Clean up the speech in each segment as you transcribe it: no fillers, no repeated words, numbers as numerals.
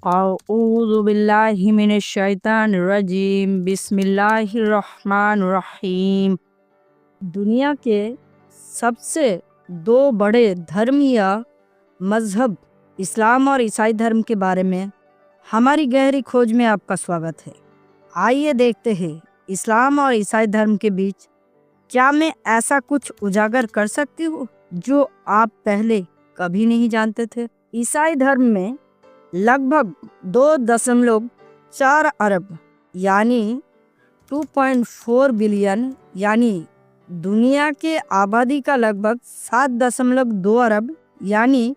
अऊज़ु बिल्लाहि मिनश शैतानिर रजीम बिस्मिल्लाहिर रहमानिर रहीम। दुनिया के सबसे दो बड़े धर्म या मजहब इस्लाम और ईसाई धर्म के बारे में हमारी गहरी खोज में आपका स्वागत है। आइए देखते हैं इस्लाम और ईसाई धर्म के बीच क्या मैं ऐसा कुछ उजागर कर सकती हूँ जो आप पहले कभी नहीं जानते थे। ईसाई धर्म में लगभग 2.4 अरब यानी 2.4 बिलियन यानी दुनिया के आबादी का लगभग 7.2 अरब यानी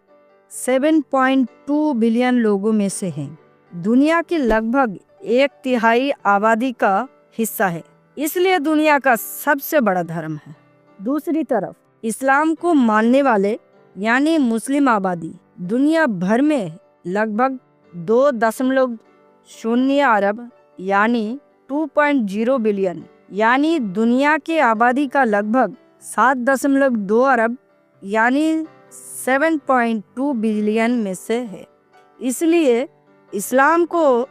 7.2 बिलियन लोगों में से हैं। दुनिया की लगभग 1/3 आबादी का हिस्सा है, इसलिए दुनिया का सबसे बड़ा धर्म है। दूसरी तरफ इस्लाम को मानने वाले यानी मुस्लिम आबादी दुनिया भर में लगभग 2.0 अरब यानी 2.0 बिलियन यानी दुनिया के आबादी का लगभग 7.2 अरब यानी 7.2 बिलियन में से है। इसलिए इस्लाम को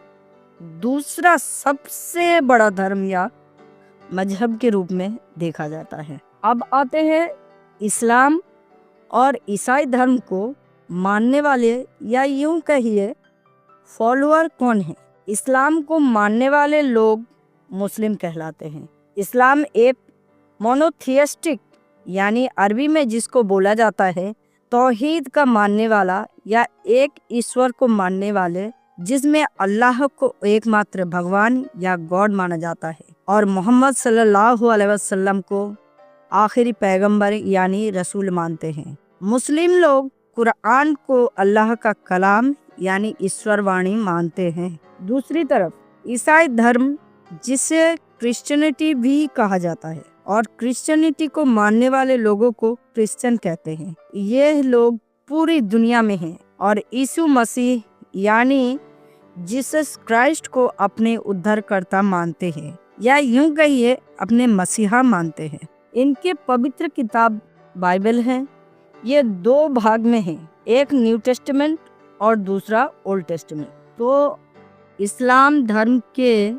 दूसरा सबसे बड़ा धर्म या मजहब के रूप में देखा जाता है। अब आते हैं इस्लाम और ईसाई धर्म को मानने वाले या यूं कहिए फॉलोअर कौन है। इस्लाम को मानने वाले लोग मुस्लिम कहलाते हैं। इस्लाम एक मोनोथियस्टिक यानी अरबी में जिसको बोला जाता है तौहीद का मानने वाला या एक ईश्वर को मानने वाले, जिसमें अल्लाह को एकमात्र भगवान या गॉड माना जाता है और मोहम्मद सल्लल्लाहु अलैहि वसल्लम को आखिरी पैगंबर यानी रसूल मानते हैं। मुस्लिम लोग कुरान को अल्लाह का कलाम यानी ईश्वर वाणी मानते हैं। दूसरी तरफ ईसाई धर्म, जिसे क्रिश्चियनिटी भी कहा जाता है और क्रिश्चियनिटी को मानने वाले लोगों को क्रिश्चियन कहते हैं। ये लोग पूरी दुनिया में हैं और यीशु मसीह यानी जीसस क्राइस्ट को अपने उद्धारकर्ता मानते हैं या यूं कहिए अपने मसीहा मानते हैं। इनके पवित्र किताब बाइबल है। ये 2 भाग में है, एक न्यू टेस्टामेंट और दूसरा ओल्ड टेस्टामेंट। तो इस्लाम धर्म के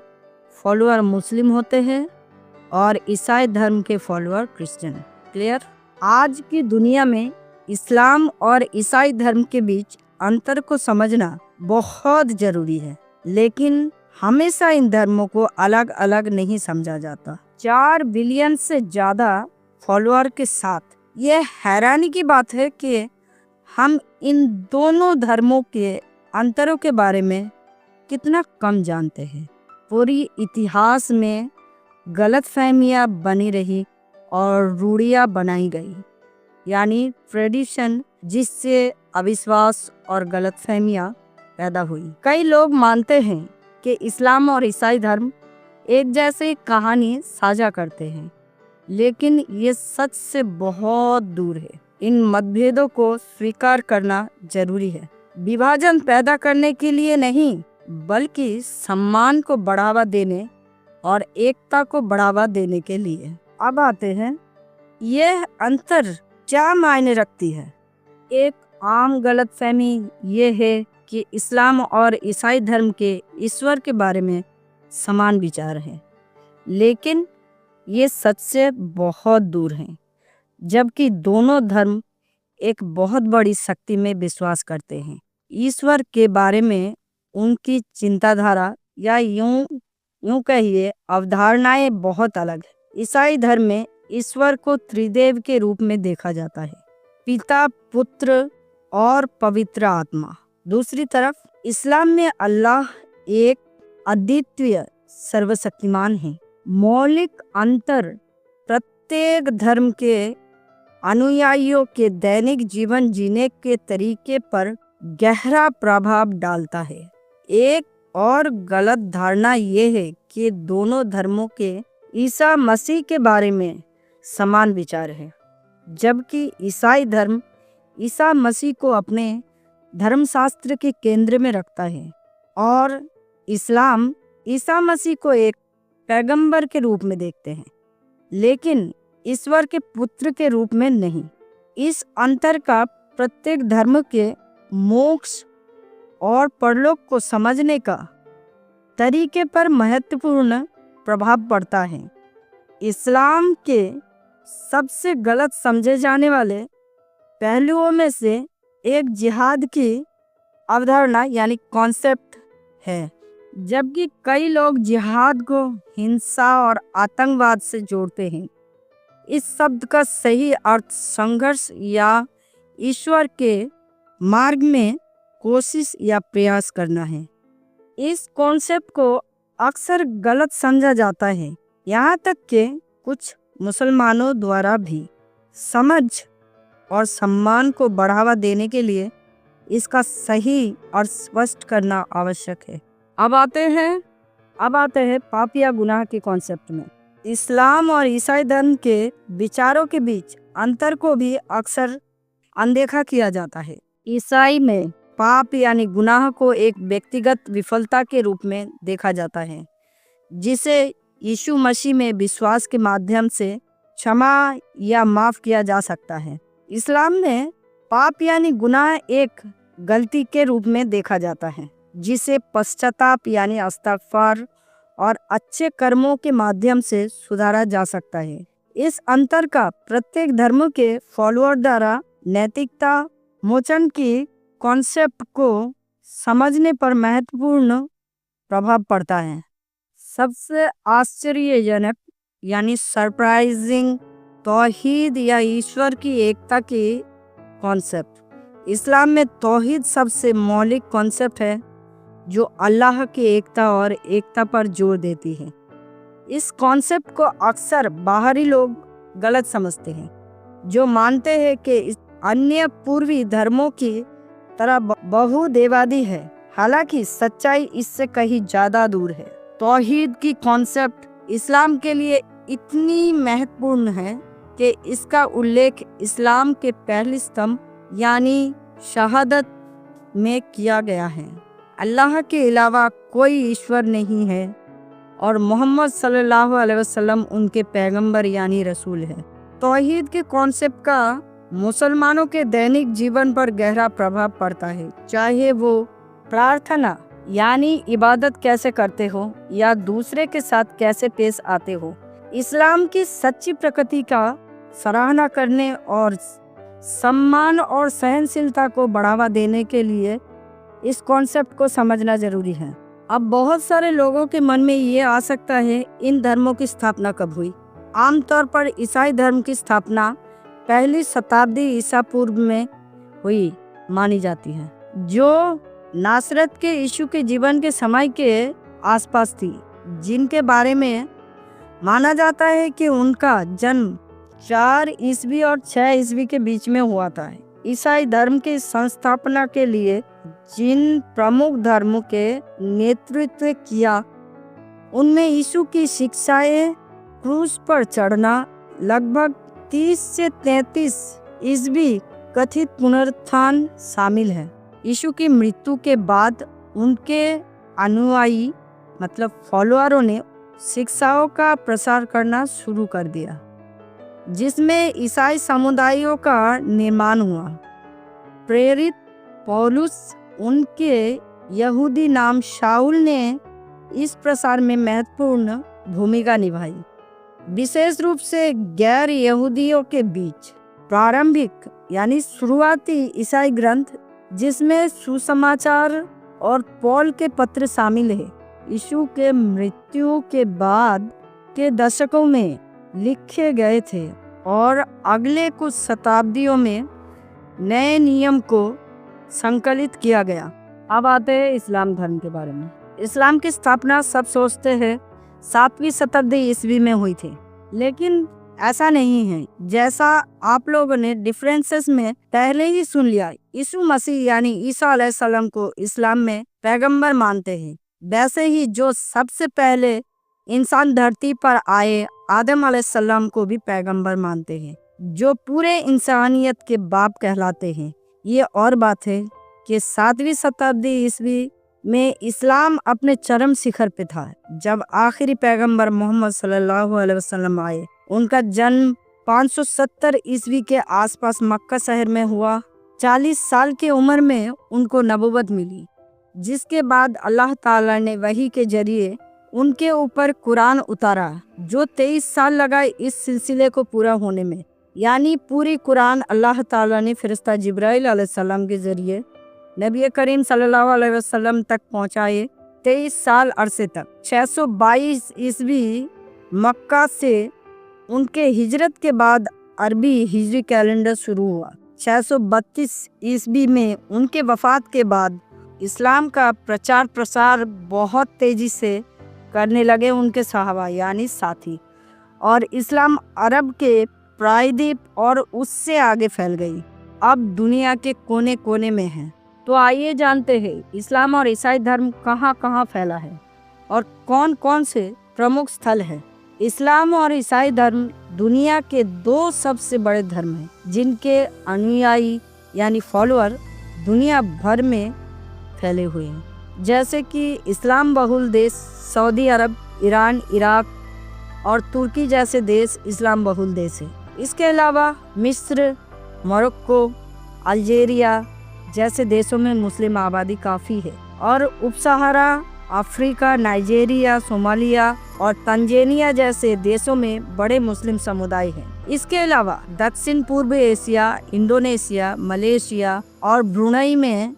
फॉलोअर मुस्लिम होते हैं और ईसाई धर्म के फॉलोअर क्रिश्चियन। क्लियर? आज की दुनिया में इस्लाम और ईसाई धर्म के बीच अंतर को समझना बहुत जरूरी है, लेकिन हमेशा इन धर्मों को अलग अलग नहीं समझा जाता। 4 बिलियन से ज्यादा फॉलोअर के साथ यह हैरानी की बात है कि हम इन दोनों धर्मों के अंतरों के बारे में कितना कम जानते हैं। पूरी इतिहास में गलतफहमियां बनी रही और रूढ़ियां बनाई गई, यानी ट्रेडिशन, जिससे अविश्वास और गलतफहमियां पैदा हुई। कई लोग मानते हैं कि इस्लाम और ईसाई धर्म एक जैसी कहानी साझा करते हैं, लेकिन ये सच से बहुत दूर है। इन मतभेदों को स्वीकार करना जरूरी है, विभाजन पैदा करने के लिए नहीं, बल्कि सम्मान को बढ़ावा देने और एकता को बढ़ावा देने के लिए। अब आते हैं यह अंतर क्या मायने रखती है। एक आम गलतफहमी ये है कि इस्लाम और ईसाई धर्म के ईश्वर के बारे में समान विचार है, लेकिन ये सच से बहुत दूर हैं। जबकि दोनों धर्म एक बहुत बड़ी शक्ति में विश्वास करते हैं। ईश्वर के बारे में उनकी चिंताधारा या यूं कहिए अवधारणाएं बहुत अलग है। ईसाई धर्म में ईश्वर को त्रिदेव के रूप में देखा जाता है, पिता, पुत्र और पवित्र आत्मा। दूसरी तरफ इस्लाम में अल्लाह एक अद्वितीय सर्वशक्तिमान है। मौलिक अंतर प्रत्येक धर्म के अनुयायियों के दैनिक जीवन जीने के तरीके पर गहरा प्रभाव डालता है। एक और गलत धारणा यह है कि दोनों धर्मों के ईसा मसीह के बारे में समान विचार है, जबकि ईसाई धर्म ईसा मसीह को अपने धर्मशास्त्र के केंद्र में रखता है और इस्लाम ईसा मसीह को एक पैगंबर के रूप में देखते हैं, लेकिन ईश्वर के पुत्र के रूप में नहीं। इस अंतर का प्रत्येक धर्म के मोक्ष और परलोक को समझने का तरीके पर महत्वपूर्ण प्रभाव पड़ता है। इस्लाम के सबसे गलत समझे जाने वाले पहलुओं में से एक जिहाद की अवधारणा यानी कॉन्सेप्ट है। जबकि कई लोग जिहाद को हिंसा और आतंकवाद से जोड़ते हैं, इस शब्द का सही अर्थ संघर्ष या ईश्वर के मार्ग में कोशिश या प्रयास करना है। इस कॉन्सेप्ट को अक्सर गलत समझा जाता है, यहाँ तक कि कुछ मुसलमानों द्वारा भी। समझ और सम्मान को बढ़ावा देने के लिए इसका सही और स्पष्ट करना आवश्यक है। अब आते हैं पाप या गुनाह के कॉन्सेप्ट में। इस्लाम और ईसाई धर्म के विचारों के बीच अंतर को भी अक्सर अनदेखा किया जाता है। ईसाई में पाप यानी गुनाह को एक व्यक्तिगत विफलता के रूप में देखा जाता है, जिसे यीशु मसीह में विश्वास के माध्यम से क्षमा या माफ किया जा सकता है। इस्लाम में पाप यानी गुनाह एक गलती के रूप में देखा जाता है, जिसे पश्चाताप यानी इस्तग़फ़ार और अच्छे कर्मों के माध्यम से सुधारा जा सकता है। इस अंतर का प्रत्येक धर्म के फॉलोअर द्वारा नैतिकता मोचन की कॉन्सेप्ट को समझने पर महत्वपूर्ण प्रभाव पड़ता है। सबसे आश्चर्यजनक यानी सरप्राइजिंग तौहीद या ईश्वर की एकता की कॉन्सेप्ट। इस्लाम में तौहीद सबसे मौलिक कॉन्सेप्ट है जो अल्लाह की एकता और एकता पर जोर देती है। इस कॉन्सेप्ट को अक्सर बाहरी लोग गलत समझते हैं, जो मानते हैं कि अन्य पूर्वी धर्मों की तरह बहुदेवादी है। हालांकि सच्चाई इससे कहीं ज़्यादा दूर है। तौहीद की कॉन्सेप्ट इस्लाम के लिए इतनी महत्वपूर्ण है कि इसका उल्लेख इस्लाम के पहले स्तंभ यानी शहादत में किया गया है। अल्लाह के अलावा कोई ईश्वर नहीं है और मोहम्मद सल्लल्लाहु अलैहि वसल्लम उनके पैगंबर यानी रसूल है। तौहीद के कॉन्सेप्ट का मुसलमानों के दैनिक जीवन पर गहरा प्रभाव पड़ता है, चाहे वो प्रार्थना यानी इबादत कैसे करते हो या दूसरे के साथ कैसे पेश आते हो। इस्लाम की सच्ची प्रकृति का सराहना करने और सम्मान और सहनशीलता को बढ़ावा देने के लिए इस कॉन्सेप्ट को समझना जरूरी है। अब बहुत सारे लोगों के मन में ये आ सकता है, इन धर्मों की स्थापना कब हुई? आमतौर पर ईसाई धर्म की स्थापना पहली शताब्दी ईसा पूर्व में हुई मानी जाती है, जो नासरत के यीशु के जीवन के समय के आसपास थी, जिनके बारे में माना जाता है कि उनका जन्म 4 ईस्वी और 6 ईस्वी के बीच में हुआ था। ईसाई धर्म की संस्थापना के लिए जिन प्रमुख धर्मों के नेतृत्व किया, उनमें यीशु की शिक्षाएं, क्रूस पर चढ़ना, लगभग 30 से 33 ईस्वी कथित पुनरुत्थान शामिल है। यीशु की मृत्यु के बाद उनके अनुयायी मतलब फॉलोअरों ने शिक्षाओं का प्रसार करना शुरू कर दिया, जिसमें ईसाई समुदायों का निर्माण हुआ। प्रेरित पौलुस उनके यहूदी नाम शाऊल ने इस प्रसार में महत्वपूर्ण भूमिका निभाई, विशेष रूप से गैर यहूदियों के बीच। प्रारंभिक यानी शुरुआती ईसाई ग्रंथ, जिसमें सुसमाचार और पौल के पत्र शामिल है, यीशु के मृत्यु के बाद के दशकों में लिखे गए थे और अगले कुछ शताब्दियों में नए नियम को संकलित किया गया। अब आते हैं इस्लाम धर्म के बारे में। इस्लाम की स्थापना सब सोचते हैं 7वीं शताब्दी ईस्वी में हुई थी, लेकिन ऐसा नहीं है। जैसा आप लोगों ने डिफरेंसेस में पहले ही सुन लिया, यीशु मसीह यानी ईसा अलैहिस्सलाम को इस्लाम में पैगंबर मानते हैं। वैसे ही जो सबसे पहले इंसान धरती पर आए आदम अलैहिस्सलाम को भी पैगंबर मानते हैं, जो पूरे इंसानियत के बाप कहलाते हैं। ये और बात है कि 7वीं शताब्दी ईस्वी में इस्लाम अपने चरम शिखर पे था, जब आखिरी पैगंबर मोहम्मद सल्लल्लाहु अलैहि वसल्लम आए। उनका जन्म 570 ईस्वी के आसपास मक्का शहर में हुआ। 40 साल की उम्र में उनको नबूवत मिली। जिसके बाद अल्लाह ताला ने वही के जरिए उनके ऊपर कुरान उतारा, जो 23 साल लगा इस सिलसिले को पूरा होने में। यानी पूरी कुरान अल्लाह ताला ने फरिश्ता जिब्राइल अलैहिस्सलाम के जरिए नबी करीम सल्लल्लाहु अलैहि वसल्लम तक पहुँचाए 23 साल अरसे तक। 622 ईस्वी मक्का से उनके हिजरत के बाद अरबी हिजरी कैलेंडर शुरू हुआ। 632 ईस्वी में उनके वफात के बाद इस्लाम का प्रचार प्रसार बहुत तेजी से करने लगे उनके सहाबा यानी साथी, और इस्लाम अरब के प्रायद्वीप और उससे आगे फैल गई, अब दुनिया के कोने कोने में है। तो आइए जानते हैं इस्लाम और ईसाई धर्म कहाँ कहाँ फैला है और कौन कौन से प्रमुख स्थल है। इस्लाम और ईसाई धर्म दुनिया के 2 सबसे बड़े धर्म हैं, जिनके अनुयायी यानी फॉलोअर दुनिया भर में फैले हुए हैं। जैसे कि इस्लाम बहुल देश सऊदी अरब, ईरान, इराक और तुर्की जैसे देश इस्लाम बहुल देश है। इसके अलावा मिस्र, मोरक्को, अल्जीरिया जैसे देशों में मुस्लिम आबादी काफ़ी है, और उपसहारा अफ्रीका, नाइजीरिया, सोमालिया और तंजानिया जैसे देशों में बड़े मुस्लिम समुदाय हैं। इसके अलावा दक्षिण पूर्व एशिया, इंडोनेशिया, मलेशिया और ब्रुनई में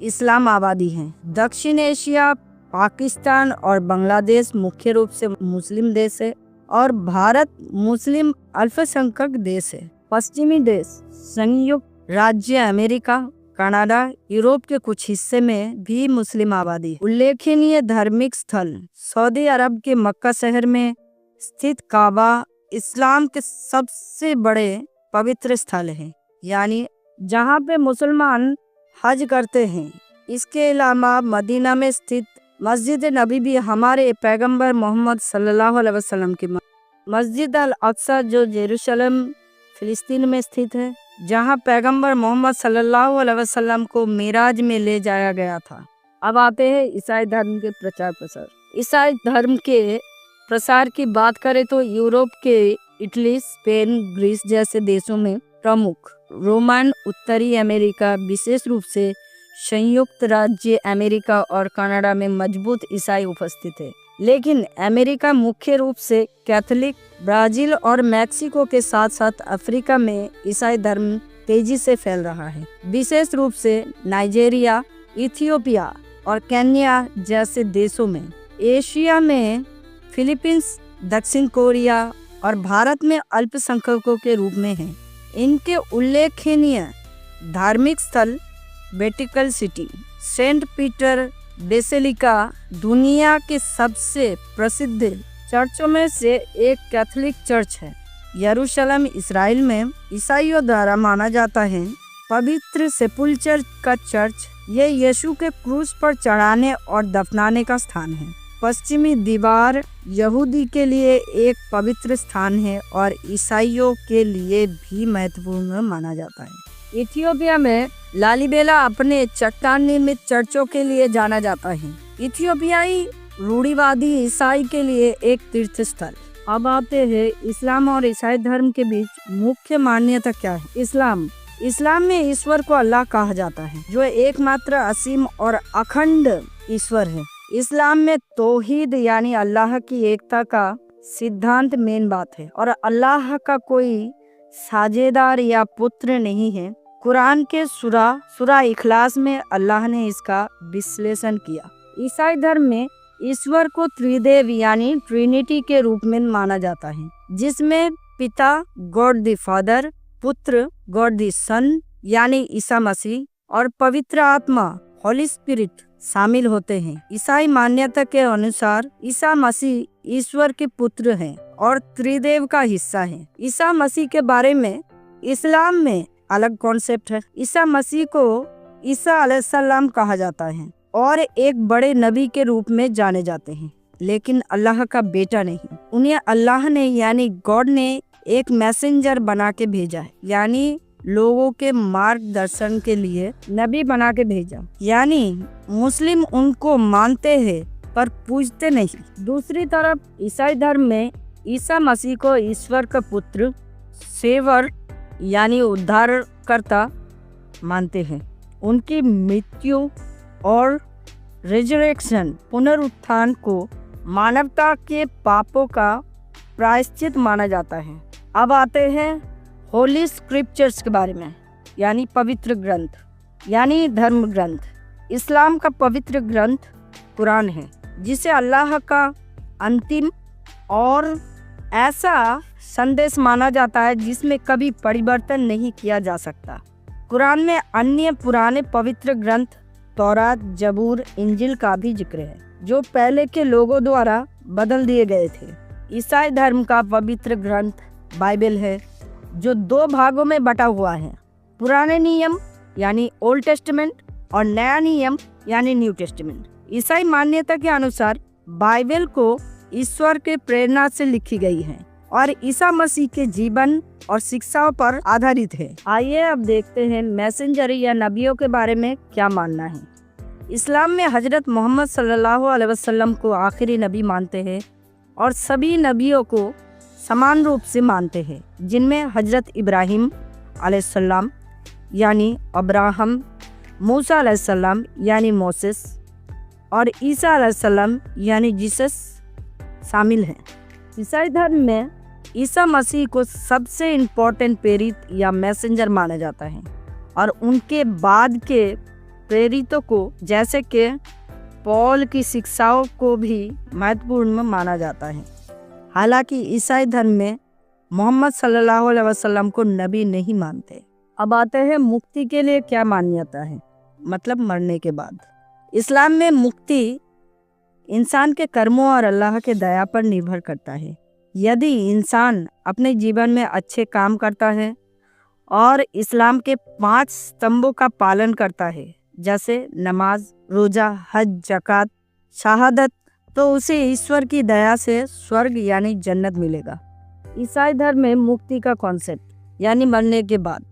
इस्लाम आबादी हैं। दक्षिण एशिया, पाकिस्तान और बांग्लादेश मुख्य रूप से मुस्लिम देश है, और भारत मुस्लिम अल्पसंख्यक देश है। पश्चिमी देश संयुक्त राज्य अमेरिका, कनाडा, यूरोप के कुछ हिस्से में भी मुस्लिम आबादी है। उल्लेखनीय धार्मिक स्थल सऊदी अरब के मक्का शहर में स्थित काबा इस्लाम के सबसे बड़े पवित्र स्थल है, यानी जहाँ पे मुसलमान हज करते हैं। इसके अलावा मदीना में स्थित मस्जिद नबी भी हमारे पैगंबर मोहम्मद सल्लल्लाहु अलैहि वसल्लम की मस्जिद अल अक्सा जो यरूशलेम फिलिस्तीन में स्थित है, जहां पैगंबर मोहम्मद सल्लल्लाहु अलैहि वसल्लम को मेराज में ले जाया गया था। अब आते हैं ईसाई धर्म के प्रचार प्रसार। ईसाई धर्म के प्रसार की बात करें तो यूरोप के इटली, स्पेन, ग्रीस जैसे देशों में प्रमुख, रोमन, उत्तरी अमेरिका, विशेष रूप से संयुक्त राज्य अमेरिका और कनाडा में मजबूत ईसाई उपस्थित है। लेकिन अमेरिका मुख्य रूप से कैथोलिक, ब्राजील और मैक्सिको के साथ साथ अफ्रीका में ईसाई धर्म तेजी से फैल रहा है, विशेष रूप से नाइजीरिया, इथियोपिया और केन्या जैसे देशों में। एशिया में फिलीपींस, दक्षिण कोरिया और भारत में अल्पसंख्यकों के रूप में हैं। इनके उल्लेखनीय धार्मिक स्थल Vatican City, Saint Peter basilica दुनिया के सबसे प्रसिद्ध चर्चों में से एक कैथोलिक चर्च है। यरूशलेम इस्राएल में ईसाइयों द्वारा माना जाता है पवित्र सेपुल्चर का चर्च, ये यीशु के क्रूस पर चढ़ाने और दफनाने का स्थान है। पश्चिमी दीवार यहूदी के लिए एक पवित्र स्थान है और ईसाइयों के लिए भी महत्वपूर्ण माना जाता है। इथियोपिया में लालीबेला अपने चट्टान निर्मित चर्चों के लिए जाना जाता है। इथियोपियाई रूढ़िवादी ईसाई के लिए एक तीर्थ स्थल। अब आते हैं इस्लाम और ईसाई धर्म के बीच मुख्य मान्यता क्या है। इस्लाम में ईश्वर को अल्लाह कहा जाता है, जो एकमात्र असीम और अखंड ईश्वर है। इस्लाम में तौहीद यानी अल्लाह की एकता का सिद्धांत मेन बात है और अल्लाह का कोई साझेदार या पुत्र नहीं है। कुरान के सूरा इखलास में अल्लाह ने इसका विश्लेषण किया। ईसाई धर्म में ईश्वर को त्रिदेव यानी ट्रिनिटी के रूप में माना जाता है, जिसमें पिता गॉड द फादर, पुत्र गॉड द सन यानी ईसा मसीह और पवित्र आत्मा होली स्पिरिट शामिल होते हैं। ईसाई मान्यता के अनुसार ईसा मसीह ईश्वर के पुत्र हैं और त्रिदेव का हिस्सा है। ईसा मसीह के बारे में इस्लाम में अलग कॉन्सेप्ट है। ईसा मसीह को ईसा अलैहिस्सलाम कहा जाता है और एक बड़े नबी के रूप में जाने जाते हैं, लेकिन अल्लाह का बेटा नहीं। उन्हें अल्लाह ने यानी गॉड ने एक मैसेंजर बना के भेजा है, यानी लोगों के मार्गदर्शन के लिए नबी बना के भेजा। यानी मुस्लिम उनको मानते हैं पर पूजते नहीं। दूसरी तरफ ईसाई धर्म में ईसा मसीह को ईश्वर का पुत्र, सेवर यानी उद्धारकर्ता मानते हैं। उनकी मृत्यु और रिजरेक्शन पुनरुत्थान को मानवता के पापों का प्रायश्चित माना जाता है। अब आते हैं होली स्क्रिप्चर्स के बारे में, यानी पवित्र ग्रंथ, यानी धर्म ग्रंथ। इस्लाम का पवित्र ग्रंथ कुरान है, जिसे अल्लाह का अंतिम और ऐसा संदेश माना जाता है जिसमें कभी परिवर्तन नहीं किया जा सकता। कुरान में अन्य पुराने पवित्र ग्रंथ तौरात, जबूर, इंजिल का भी जिक्र है, जो पहले के लोगों द्वारा बदल दिए गए थे। ईसाई धर्म का पवित्र ग्रंथ बाइबल है, जो 2 भागों में बटा हुआ है, पुराने नियम यानी ओल्ड टेस्टामेंट और नया नियम यानी न्यू टेस्टामेंट। ईसाई मान्यता के अनुसार बाइबल को ईश्वर के प्रेरणा से लिखी गई है और ईसा मसीह के जीवन और शिक्षाओं पर आधारित है। आइए अब देखते हैं मैसेंजर या नबियों के बारे में क्या मानना है। इस्लाम में हजरत मोहम्मद सल्लल्लाहु अलैहि वसल्लम को आखिरी नबी मानते हैं और सभी नबियों को समान रूप से मानते हैं, जिनमें हजरत इब्राहिम अलैहिस्सलाम यानी अब्राहम, मूसा अलैहिस्सलाम यानी मोसेस और ईसा अलैहिस्सलाम यानी जीसस शामिल हैं। ईसाई धर्म में ईसा मसीह को सबसे इम्पोर्टेंट प्रेरित या मैसेंजर माना जाता है और उनके बाद के प्रेरितों को जैसे कि पौल की शिक्षाओं को भी महत्वपूर्ण माना जाता है। हालांकि ईसाई धर्म में मोहम्मद सल्लल्लाहु अलैहि वसल्लम को नबी नहीं मानते। अब आते हैं मुक्ति के लिए क्या मान्यता है, मतलब मरने के बाद। इस्लाम में मुक्ति इंसान के कर्मों और अल्लाह के दया पर निर्भर करता है। यदि इंसान अपने जीवन में अच्छे काम करता है और इस्लाम के 5 स्तंभों का पालन करता है, जैसे नमाज, रोजा, हज, ज़कात, शहादत, तो उसे ईश्वर की दया से स्वर्ग यानी जन्नत मिलेगा। ईसाई धर्म में मुक्ति का कॉन्सेप्ट यानी मरने के बाद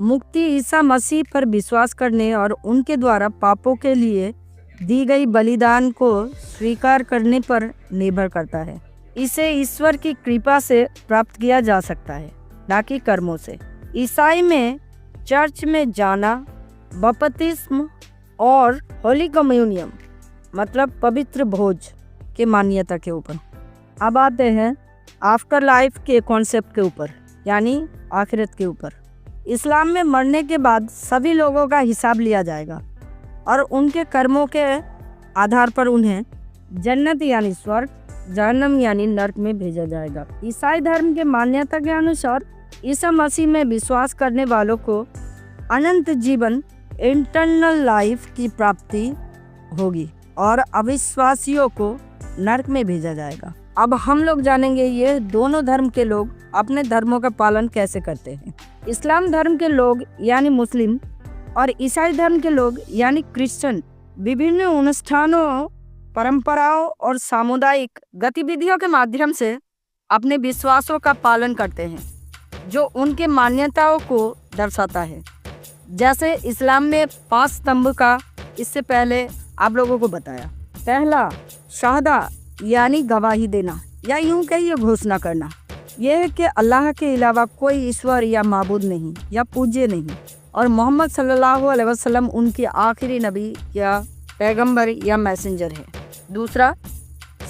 मुक्ति ईसा मसीह पर विश्वास करने और उनके द्वारा पापों के लिए दी गई बलिदान को स्वीकार करने पर निर्भर करता है। इसे ईश्वर की कृपा से प्राप्त किया जा सकता है, न कि कर्मों से। ईसाई में चर्च में जाना, बपतिस्म और होली कम्युनियन मतलब पवित्र भोज के मान्यता के ऊपर। अब आते हैं आफ्टर लाइफ के कॉन्सेप्ट के ऊपर, यानी आखिरत के ऊपर। इस्लाम में मरने के बाद सभी लोगों का हिसाब लिया जाएगा और उनके कर्मों के आधार पर उन्हें जन्नत यानी स्वर्ग, जहन्नम यानी नरक में भेजा जाएगा। ईसाई धर्म के मान्यता के अनुसार ईसा मसीह में विश्वास करने वालों को अनंत जीवन इंटरनल लाइफ की प्राप्ति होगी और अविश्वासियों को नरक में भेजा जाएगा। अब हम लोग जानेंगे ये दोनों धर्म के लोग अपने धर्मों का पालन कैसे करते हैं। इस्लाम धर्म के लोग यानी मुस्लिम और ईसाई धर्म के लोग यानी क्रिश्चियन विभिन्न अनुष्ठानों, परंपराओं और सामुदायिक गतिविधियों के माध्यम से अपने विश्वासों का पालन करते हैं, जो उनके मान्यताओं को दर्शाता है। जैसे इस्लाम में 5 स्तंभ का इससे पहले आप लोगों को बताया। पहला शहादा यानी गवाही देना या यूं कहिए घोषणा करना, यह है कि अल्लाह के अलावा कोई ईश्वर या माबूद नहीं या पूज्य नहीं और मोहम्मद सल्लल्लाहु अलैहि वसल्लम उनके आखिरी नबी या पैगंबर या मैसेंजर है। दूसरा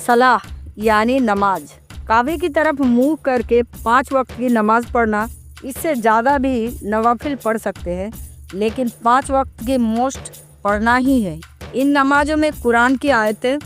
सलाह यानी नमाज, काबे की तरफ मुंह करके 5 वक्त की नमाज पढ़ना। इससे ज़्यादा भी नवाफिल पढ़ सकते हैं, लेकिन 5 वक्त की मोस्ट पढ़ना ही है। इन नमाजों में कुरान की आयतें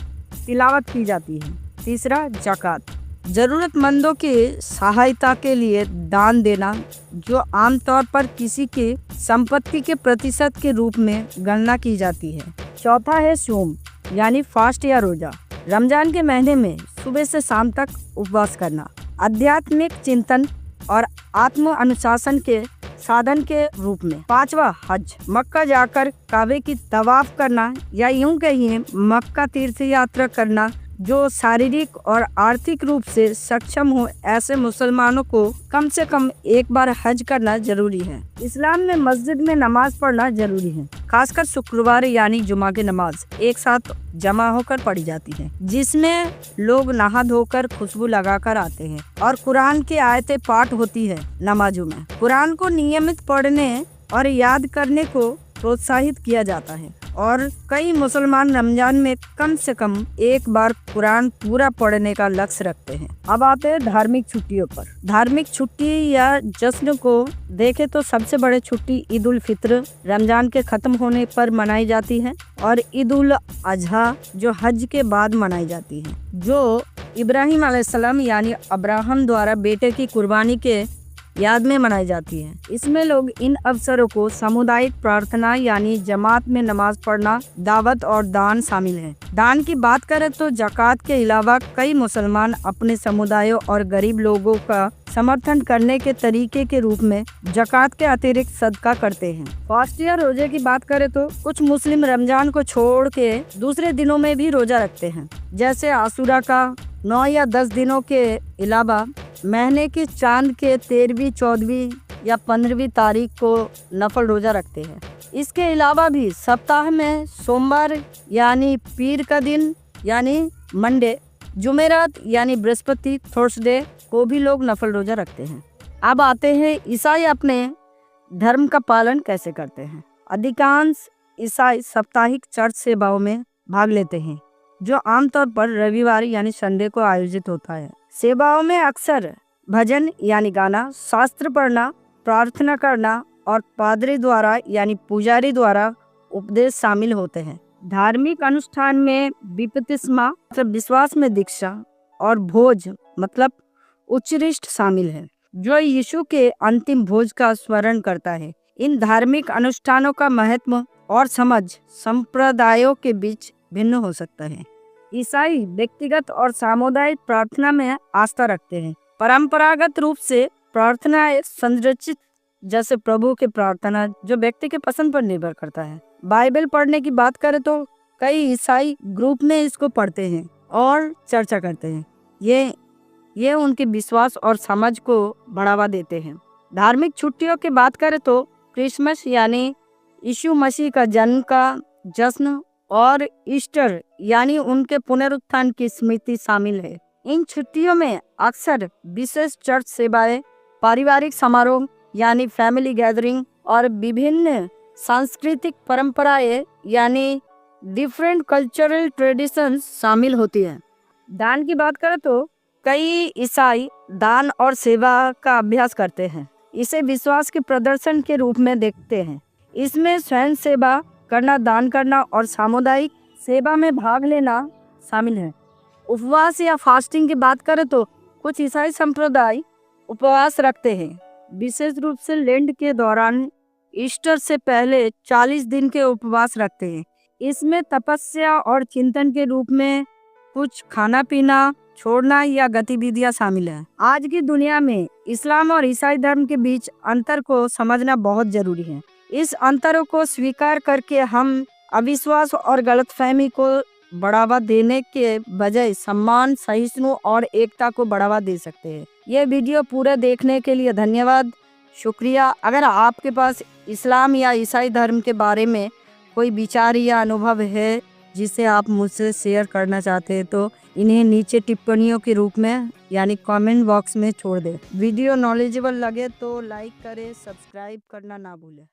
तिलावत की जाती है। तीसरा ज़कात, ज़रूरतमंदों की सहायता के लिए दान देना, जो आमतौर पर किसी की संपत्ति के प्रतिशत के रूप में गणना की जाती है। चौथा है सोम यानी फास्ट या रोजा, रमजान के महीने में सुबह से शाम तक उपवास करना, आध्यात्मिक चिंतन और आत्म अनुशासन के साधन के रूप में। 5वां हज, मक्का जाकर काबे की तवाफ करना या यूं कहिए मक्का तीर्थ यात्रा करना। जो शारीरिक और आर्थिक रूप से सक्षम हो ऐसे मुसलमानों को कम से कम एक बार हज करना जरूरी है। इस्लाम में मस्जिद में नमाज पढ़ना जरूरी है, खासकर शुक्रवार यानी जुमा की नमाज एक साथ जमा होकर पढ़ी जाती है, जिसमें लोग नहा धोकर खुशबू लगाकर आते हैं और कुरान की आयतें पाठ होती है। नमाजों में कुरान को नियमित पढ़ने और याद करने को प्रोत्साहित किया जाता है और कई मुसलमान रमजान में कम से कम एक बार कुरान पूरा पढ़ने का लक्ष्य रखते हैं। अब आते हैं धार्मिक छुट्टियों पर। धार्मिक छुट्टी या जश्न को देखे तो सबसे बड़ी छुट्टी ईद उल फित्र रमजान के खत्म होने पर मनाई जाती है और ईद उल अजहा जो हज के बाद मनाई जाती है, जो इब्राहिम अलैहिस्सलाम यानी अब्राहम द्वारा बेटे की कुर्बानी के याद में मनाई जाती है। इसमें लोग इन अवसरों को सामुदायिक प्रार्थना यानी जमात में नमाज पढ़ना, दावत और दान शामिल है। दान की बात करें तो ज़कात के अलावा कई मुसलमान अपने समुदायों और गरीब लोगों का समर्थन करने के तरीके के रूप में ज़कात के अतिरिक्त सदका करते हैं। फास्ट या रोजे की बात करें तो कुछ मुस्लिम रमजान को छोड़ के दूसरे दिनों में भी रोजा रखते हैं, जैसे आशूरा का 9 या 10 दिनों के अलावा महीने के चांद के 13वीं, 14वीं या 15वीं तारीख को नफल रोजा रखते हैं। इसके अलावा भी सप्ताह में सोमवार यानी पीर का दिन यानी मंडे, जुमेरात यानी बृहस्पति, थर्सडे को भी लोग नफल रोजा रखते हैं। अब आते हैं ईसाई अपने धर्म का पालन कैसे करते हैं। अधिकांश ईसाई साप्ताहिक चर्च सेवाओं में भाग लेते हैं, जो आमतौर पर रविवार यानी संडे को आयोजित होता है। सेवाओं में अक्सर भजन यानी गाना, शास्त्र पढ़ना, प्रार्थना करना और पादरी द्वारा यानी पुजारी द्वारा उपदेश शामिल होते हैं। धार्मिक अनुष्ठान में बपतिस्मा मतलब विश्वास में दीक्षा और भोज मतलब उच्चरिष्ट शामिल है, जो यीशु के अंतिम भोज का स्मरण करता है। इन धार्मिक अनुष्ठानों का महत्व और समझ संप्रदायों के बीच भिन्न हो सकता है। ईसाई व्यक्तिगत और सामुदायिक प्रार्थना में आस्था रखते हैं। परंपरागत रूप से प्रार्थना संरचित जैसे प्रभु की प्रार्थना जो व्यक्ति के पसंद पर निर्भर करता है। बाइबल पढ़ने की बात करें तो कई ईसाई ग्रुप में इसको पढ़ते हैं और चर्चा करते हैं। ये उनके विश्वास और समझ को बढ़ावा देते हैं। धार्मिक छुट्टियों की बात करें तो क्रिसमस यानी यीशु मसीह का जन्म का जश्न और ईस्टर यानी उनके पुनरुत्थान की स्मृति शामिल है। इन छुट्टियों में अक्सर विशेष चर्च सेवाएं, पारिवारिक समारोह यानी फैमिली गैदरिंग और विभिन्न सांस्कृतिक परंपराएं यानी डिफरेंट कल्चरल ट्रेडिशंस शामिल होती हैं। दान की बात करें तो कई ईसाई दान और सेवा का अभ्यास करते हैं। इसे विश्वास के प्रदर्शन के रूप में देखते हैं। इसमें स्वयं सेवा करना, दान करना और सामुदायिक सेवा में भाग लेना शामिल है। उपवास या फास्टिंग की बात करें तो कुछ ईसाई संप्रदाय उपवास रखते हैं, विशेष रूप से लेंट के दौरान ईस्टर से पहले 40 दिन के उपवास रखते हैं। इसमें तपस्या और चिंतन के रूप में कुछ खाना पीना छोड़ना या गतिविधियां शामिल हैं। आज की दुनिया में इस्लाम और ईसाई धर्म के बीच अंतर को समझना बहुत जरूरी है। इस अंतरों को स्वीकार करके हम अविश्वास और गलतफहमी को बढ़ावा देने के बजाय सम्मान, सहिष्णु और एकता को बढ़ावा दे सकते हैं। यह वीडियो पूरा देखने के लिए धन्यवाद, शुक्रिया। अगर आपके पास इस्लाम या ईसाई धर्म के बारे में कोई विचार या अनुभव है जिसे आप मुझसे शेयर करना चाहते हैं तो इन्हें नीचे टिप्पणियों के रूप में यानी कमेंट बॉक्स में छोड़ दें। वीडियो नॉलेजेबल लगे तो लाइक करें, सब्सक्राइब करना ना भूलें।